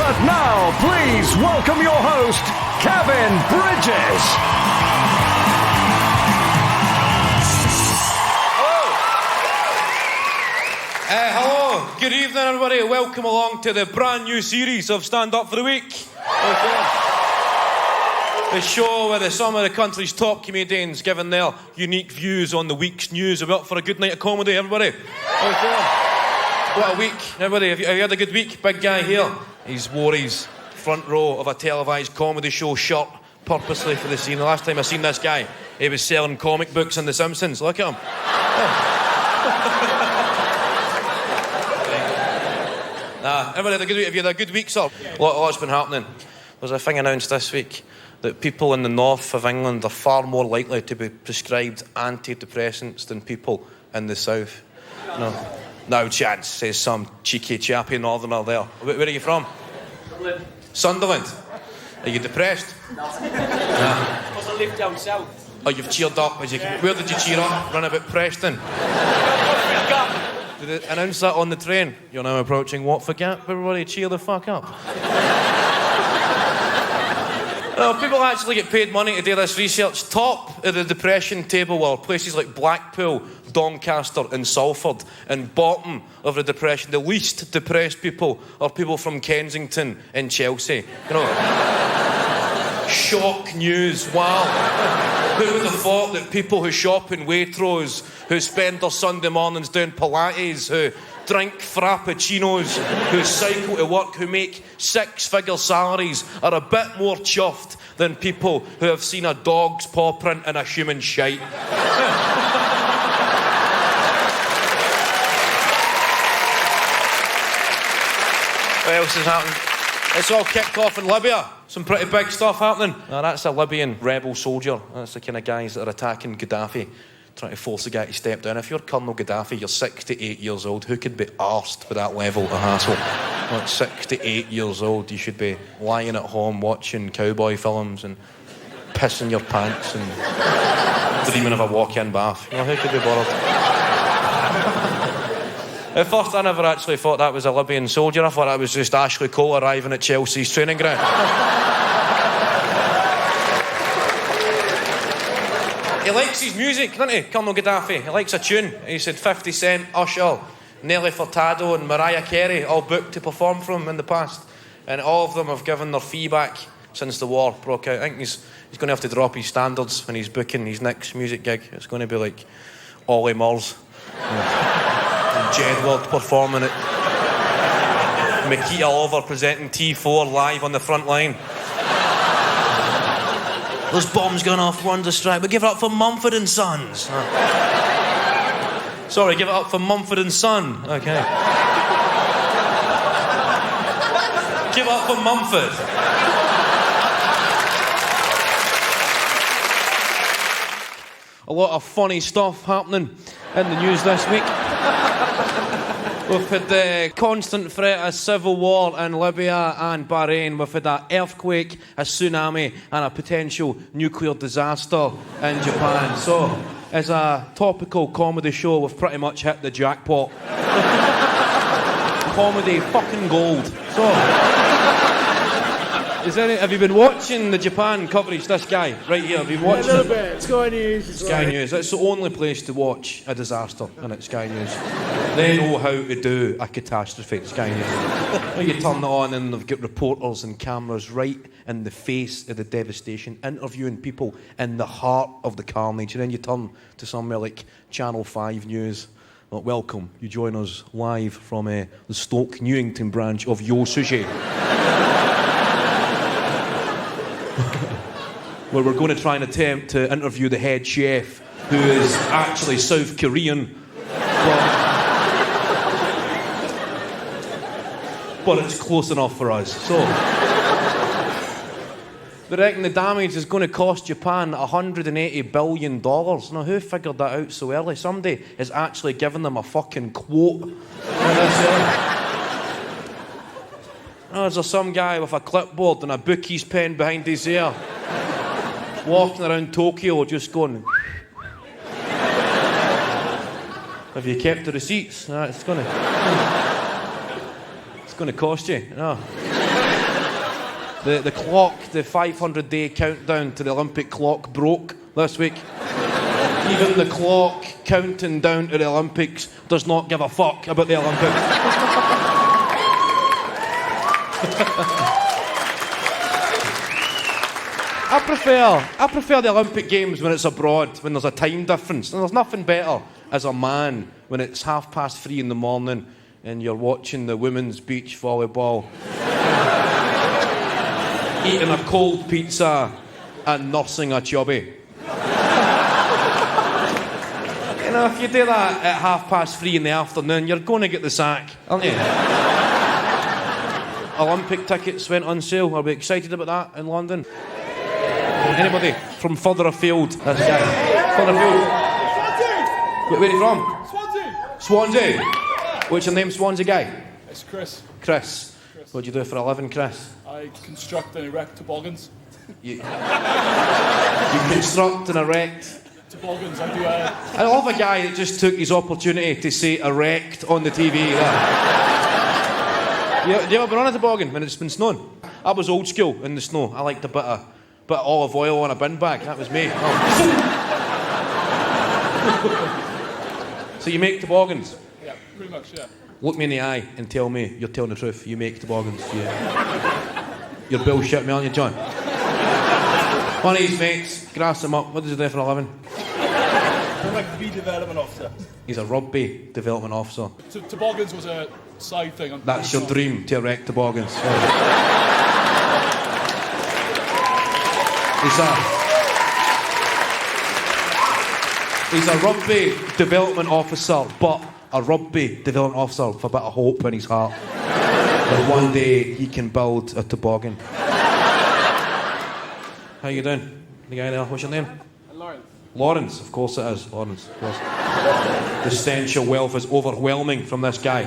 But now, please welcome your host, Kevin Bridges. Hello, good evening everybody. Welcome along to the brand new series of Stand Up for the Week. The show where some of the country's top comedians giving their unique views on the week's news. Are we up for a good night of comedy, everybody? What a week, everybody. Have you had a good week? Big guy here. He's wore his front row of a televised comedy show shirt purposely for the scene. The last time I seen this guy, he was selling comic books on The Simpsons. Look at him. Everybody had a good week. Have you had a good week, sir? A lot's been happening. There's a thing announced this week that people in the north of England are far more likely to be prescribed antidepressants than people in the south. No chance, says some cheeky chappy northerner there. Where are you from? Sunderland. Are you depressed? No. Because I live down south. Oh, you've cheered up. Where did you cheer up? Run about Preston. Did they announce that on the train? You're now approaching Watford Gap. Everybody cheer the fuck up. People actually get paid money to do this research. Top of the depression table were places like Blackpool, Doncaster and Salford. And bottom of the depression, the least depressed people are people from Kensington and Chelsea. Shock news, wow. Who would have thought that people who shop in Waitrose, who spend their Sunday mornings doing Pilates, who drink frappuccinos, who cycle to work, who make six-figure salaries, are a bit more chuffed than people who have seen a dog's paw print in a human shite. What else has happened? It's all kicked off in Libya. Some pretty big stuff happening. Now, that's a Libyan rebel soldier. That's the kind of guys that are attacking Gaddafi, trying to force the guy to step down. If you're Colonel Gaddafi, you're 68 years old. Who could be arsed with that level of hassle? Like 68 years old, you should be lying at home watching cowboy films and pissing your pants and dreaming of a walk-in bath. Who could be bothered? At first, I never actually thought that was a Libyan soldier. I thought that was just Ashley Cole arriving at Chelsea's training ground. He likes his music, doesn't he, Colonel Gaddafi? He likes a tune. He said 50 Cent, Usher, Nelly Furtado and Mariah Carey all booked to perform for him in the past. And all of them have given their fee back since the war broke out. I think he's going to have to drop his standards when he's booking his next music gig. It's going to be like Ollie Murs. Jedward performing it. Makita Oliver presenting T4 live on the front line. Those bombs going off, we're under strike. But give it up for Mumford and Sons. Sorry, give it up for Mumford and Son. Okay. Give it up for Mumford. A lot of funny stuff happening in the news this week. We've had the constant threat of civil war in Libya and Bahrain. We've had an earthquake, a tsunami and a potential nuclear disaster in Japan. So, as a topical comedy show, we've pretty much hit the jackpot. Comedy fucking gold. So, have you been watching the Japan coverage? This guy right here, have you watched it? A little bit. Sky News. Sky News. It's the only place to watch a disaster, and it's Sky News. They know how to do a catastrophe. Sky News. You turn it on, and they've got reporters and cameras right in the face of the devastation, interviewing people in the heart of the carnage. And then you turn to somewhere like Channel 5 News. Well, welcome. You join us live from the Stoke Newington branch of Yo Sushi. Where we're going to try and attempt to interview the head chef, who is actually South Korean, but it's close enough for us. So, they reckon the damage is going to cost Japan $180 billion. Now, who figured that out so early? Somebody is actually giving them a fucking quote. Is there some guy with a clipboard and a bookies pen behind his ear, walking around Tokyo just going... Have you kept the receipts? It's going to cost you. No. The clock, the 500-day countdown to the Olympic clock broke this week. Even the clock counting down to the Olympics does not give a fuck about the Olympics. I prefer the Olympic Games when it's abroad, when there's a time difference. And there's nothing better as a man when it's 3:30 in the morning and you're watching the women's beach volleyball, eating a cold pizza and nursing a chubby. You know, if you do that at 3:30 in the afternoon, you're going to get the sack, aren't you? Olympic tickets went on sale. Are we excited about that in London? Anybody from further afield? This guy. Further afield. Where are you from? Swansea. What's your name, Swansea guy? It's Chris. Chris. What do you do for a living, Chris? I construct and erect toboggans. You construct and erect Toboggans, I do. I love a guy that just took his opportunity to say erect on the TV. You ever been on a toboggan when it's been snowing? I was old school in the snow. I liked a bit of olive oil on a bin bag. That was me. Oh. So you make toboggans? Yeah, pretty much, yeah. Look me in the eye and tell me you're telling the truth. You make toboggans. You're bullshitting me, aren't you, John? One of his mates, grass him up. What does he do for a living? I'm like the development officer. He's a rugby development officer. Toboggans was a side thing. That's your dream, to erect toboggans. He's a rugby development officer, but a rugby development officer with a bit of hope in his heart that one day he can build a toboggan. How you doing? The guy there, what's your name? Lawrence. Lawrence, of course it is. Lawrence, of course. The stench of wealth is overwhelming from this guy.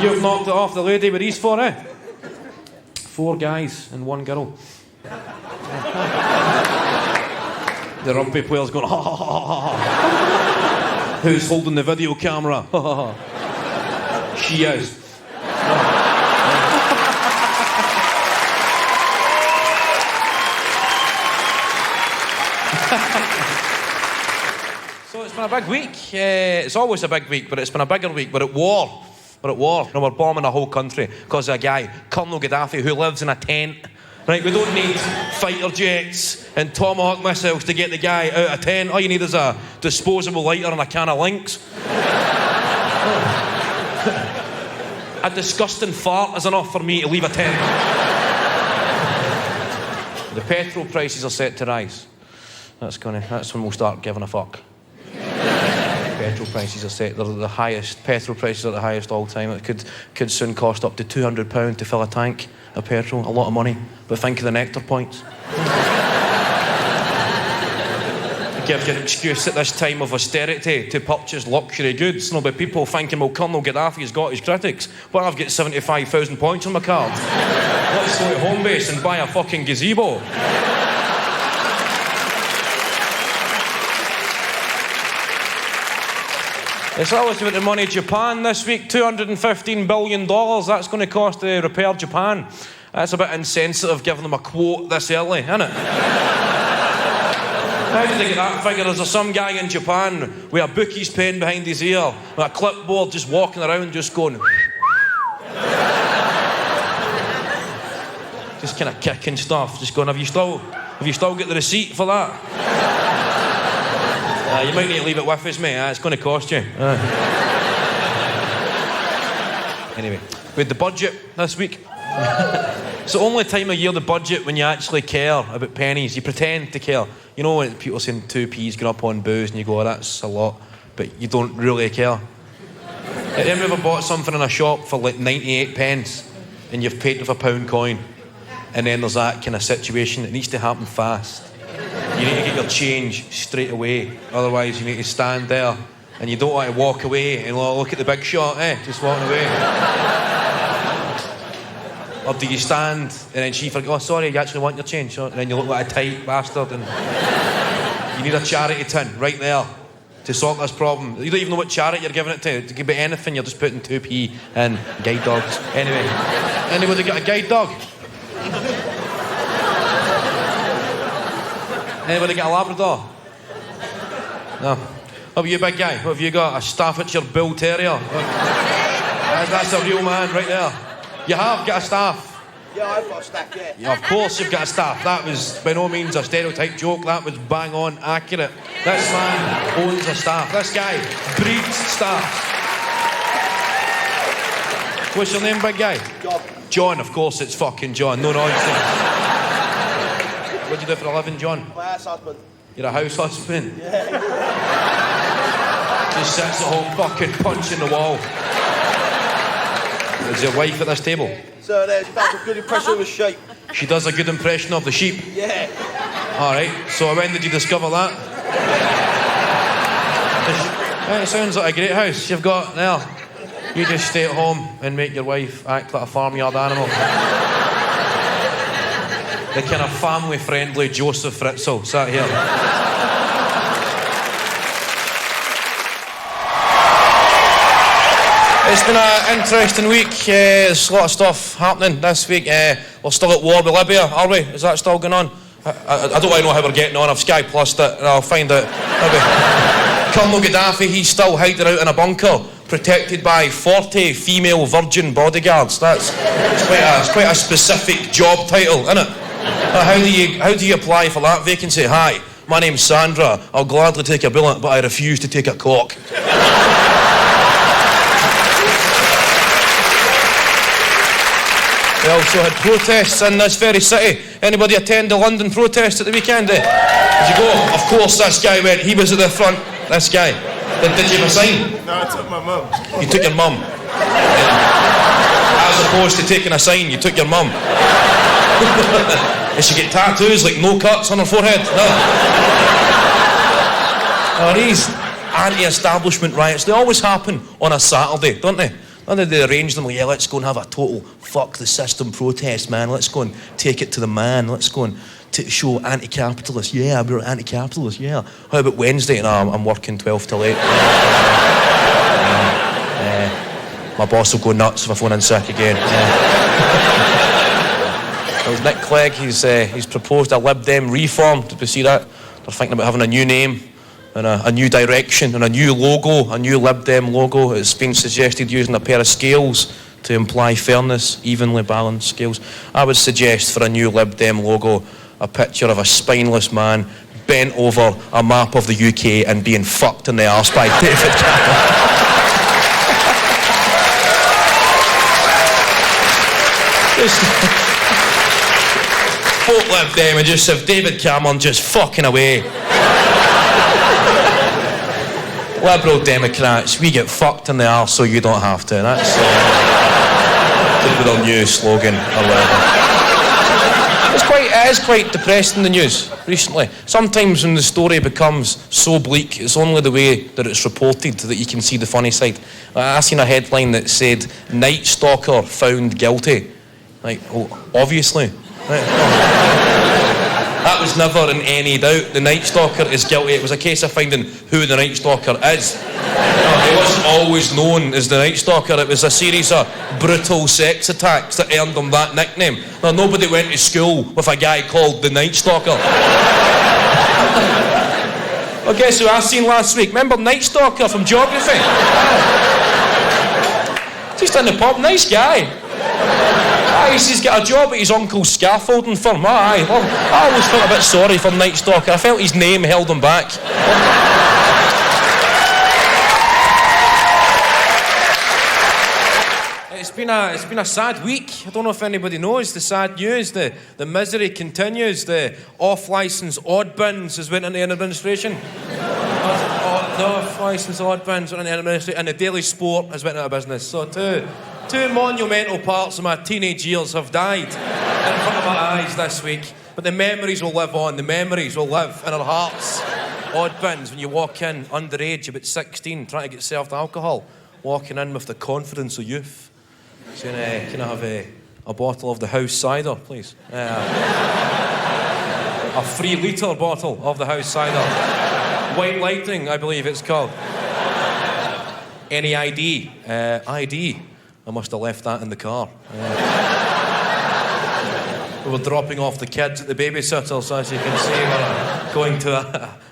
You've knocked it off the lady with these four, eh? 4 guys and 1 girl. The rugby player's going, ha ha ha ha ha. Who's holding the video camera? Ha ha ha. She is. So it's been a big week. It's always a big week, but it's been a bigger week. We're at war. No, we're bombing a whole country because of a guy, Colonel Gaddafi, who lives in a tent. Right, we don't need fighter jets and Tomahawk missiles to get the guy out of a tent. All you need is a disposable lighter and a can of Lynx. A disgusting fart is enough for me to leave a tent. The petrol prices are set to rise. That's when we'll start giving a fuck. Petrol prices are set, they're the highest. Petrol prices are the highest all time. It could soon cost up to £200 to fill a tank of petrol. A lot of money. But think of the nectar points. It gives you an excuse at this time of austerity to purchase luxury goods. No, but people thinking, well, Colonel Gaddafi's got his critics. Well, I've got 75,000 points on my card. Let's go to home base and buy a fucking gazebo. It's always about the money. Japan this week, $215 billion. That's going to cost to repair Japan. That's a bit insensitive giving them a quote this early, isn't it? How did they get that figure? Is there some guy in Japan with a bookie's pen behind his ear, with a clipboard, just walking around, just going... just kind of kicking stuff, just going, have you still got the receipt for that? You might need to leave it with us, mate. It's going to cost you. Anyway, we had the budget this week. It's the only time of year, the budget, when you actually care about pennies. You pretend to care. You know when people are saying 2p's going up on booze and you go, oh, that's a lot, but you don't really care. Have you ever bought something in a shop for like 98 pence and you've paid with a £1 coin, and then there's that kind of situation? It needs to happen fast. You need to get your change straight away. Otherwise, you need to stand there and you don't want to walk away and look at the big shot, just walking away. Or do you stand and then she forgets, oh, sorry, you actually want your change? And then you look like a tight bastard and you need a charity tin right there to sort this problem. You don't even know what charity you're giving it to. It could be anything, you're just putting 2p in. Guide dogs. Anyway, anybody got a guide dog? Anybody got a Labrador? No. What about you, big guy? What have you got? A Staffordshire Bull Terrier? That's a real man right there. You have got a staff? Yeah, I've got a staff, Yeah, of course you've got a staff. That was by no means a stereotype joke. That was bang on accurate. This man owns a staff. This guy breeds staff. What's your name, big guy? John. John, of course it's fucking John. No nonsense. What do you do for a living, John? My ass husband. You're a house husband? Yeah. Just sits at home fucking punching the wall. Is your wife at this table? So there's that's a good impression of his shape. She does a good impression of the sheep. Yeah. Alright, so when did you discover that? It sounds like a great house you've got there. You just stay at home and make your wife act like a farmyard animal. The kind of family-friendly Joseph Fritzl sat here. It's been an interesting week. There's a lot of stuff happening this week. We're still at war with Libya, are we? Is that still going on? I don't really know how we're getting on. I've Sky Plussed it and I'll find out. Maybe. Colonel Gaddafi, he's still hiding out in a bunker, protected by 40 female virgin bodyguards. It's quite a specific job title, isn't it? How do you apply for that vacancy? Hi, my name's Sandra. I'll gladly take a bullet, but I refuse to take a cock. We also had protests in this very city. Anybody attend the London protest at the weekend? Did you go? Of course this guy went. He was at the front. This guy. Did you have a sign? No, I took my mum. You took your mum. As opposed to taking a sign, you took your mum. Did she get tattoos like no cuts on her forehead? No. Oh, these anti-establishment riots, they always happen on a Saturday, don't they? And they arrange them, like, yeah, let's go and have a total fuck the system protest, man. Let's go and take it to the man. Let's go and show anti-capitalist. Yeah, we're anti-capitalist, yeah. How about Wednesday? No, I'm working 12 till 8. My boss will go nuts if I phone in sick again. It was Nick Clegg. He's proposed a Lib Dem reform. Did we see that? They're thinking about having a new name and a new direction and a new logo, a new Lib Dem logo. It's been suggested using a pair of scales to imply fairness, evenly balanced scales. I would suggest for a new Lib Dem logo a picture of a spineless man bent over a map of the UK and being fucked in the arse by David Cameron. Folk Lib Dem and just have David Cameron just fucking away. Liberal Democrats, we get fucked in the arse so you don't have to. That's their new slogan or whatever. It is quite depressing, the news recently. Sometimes when the story becomes so bleak, it's only the way that it's reported that you can see the funny side. I seen a headline that said, Night Stalker found guilty. Like, oh, obviously. Right. That was never in any doubt. The Night Stalker is guilty. It was a case of finding who the Night Stalker is. He wasn't always known as the Night Stalker. It was a series of brutal sex attacks that earned him that nickname. Now, nobody went to school with a guy called the Night Stalker. Well, guess who I seen last week? Remember Night Stalker from Geography? Just in the pub, nice guy. He's got a job at his uncle's scaffolding firm. I always felt a bit sorry for Night Stalker. I felt his name held him back. It's been a sad week. I don't know if anybody knows the sad news. The misery continues. The off-licence odd bins has went into administration. The off-licence odd bins went into administration, and the Daily Sport has went out of business. So two monumental parts of my teenage years have died in front of my eyes this week. But the memories will live on. The memories will live in our hearts. Odd bins, when you walk in underage, about 16, trying to get served alcohol, walking in with the confidence of youth. So, can I have a bottle of the house cider, please? A 3 litre bottle of the house cider. White lighting, I believe it's called. Any ID? ID. I must have left that in the car. We were dropping off the kids at the babysitters, as you can see.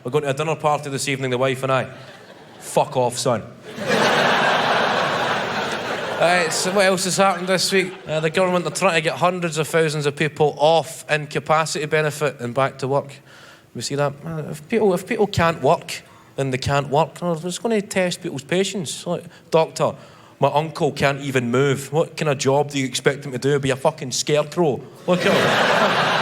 We're going to a dinner party this evening, the wife and I. Fuck off, son. So what else has happened this week? The government are trying to get hundreds of thousands of people off incapacity benefit and back to work. We see that. If people can't work, then they can't work. We're just going to test people's patience. Like, doctor, my uncle can't even move. What kind of job do you expect him to do? Be a fucking scarecrow? Look at him.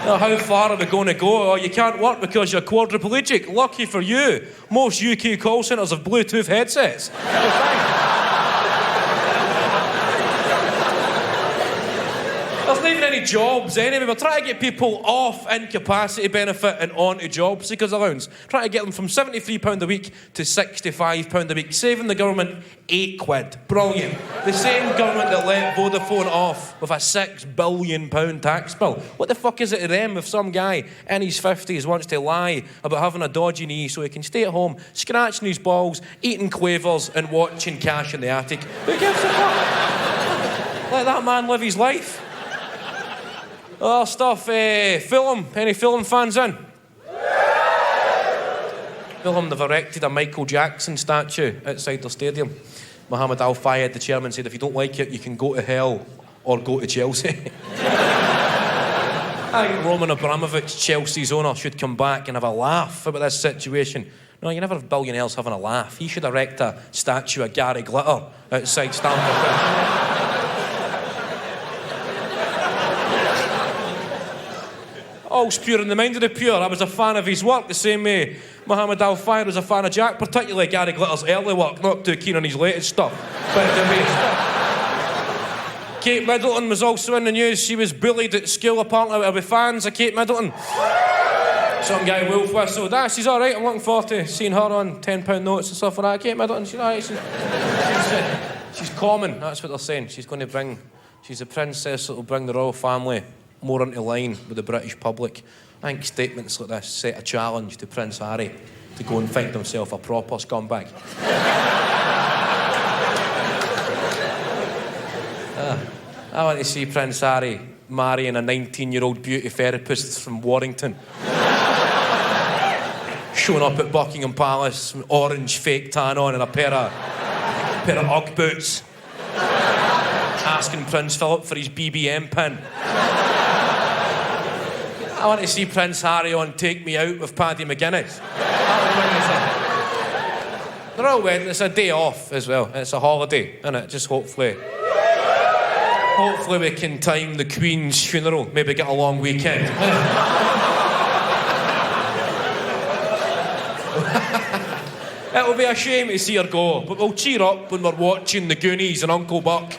Now, how far are we going to go? Oh, you can't work because you're quadriplegic. Lucky for you. Most UK call centres have Bluetooth headsets. There's not even any jobs anyway. We're trying to get people off incapacity benefit and onto job seekers allowance. Trying to get them from £73 a week to £65 a week, saving the government £8. Brilliant. The same government that let Vodafone off with a £6 billion tax bill. What the fuck is it to them if some guy in his 50s wants to lie about having a dodgy knee so he can stay at home, scratching his balls, eating quavers and watching Cash in the Attic? Who gives a fuck? Let that man live his life. Oh, stuff, Fulham. Any Fulham fans in? Fulham, they've erected a Michael Jackson statue outside their stadium. Mohammed Al-Fayed, the chairman, said if you don't like it, you can go to hell or go to Chelsea. I think Roman Abramovich, Chelsea's owner, should come back and have a laugh about this situation. No, you never have billionaires having a laugh. He should erect a statue of Gary Glitter outside Stamford Bridge. All's pure in the mind of the pure. I was a fan of his work, the same way Mohammed Al-Fayed was a fan of Jack, particularly Gary Glitter's early work, not too keen on his latest stuff. Kate Middleton was also in the news. She was bullied at school, apparently. Are we fans of Kate Middleton? Some guy wolf whistled. She's all right. I'm looking forward to seeing her on £10 notes and stuff like that. Kate Middleton, she's all right. She's common, that's what they're saying. She's a princess that will bring the royal family more into line with the British public. I think statements like this set a challenge to Prince Harry to go and find himself a proper scumbag. I want to see Prince Harry marrying a 19-year-old beauty therapist from Warrington. Showing up at Buckingham Palace with orange fake tan on and a pair of Ugg boots. Asking Prince Philip for his BBM pin. I want to see Prince Harry on Take Me Out with Paddy McGuinness. They're all wedding. It's a day off as well. It's a holiday, isn't it? Just hopefully we can time the Queen's funeral. Maybe get a long weekend. It'll be a shame to see her go, but we'll cheer up when we're watching The Goonies and Uncle Buck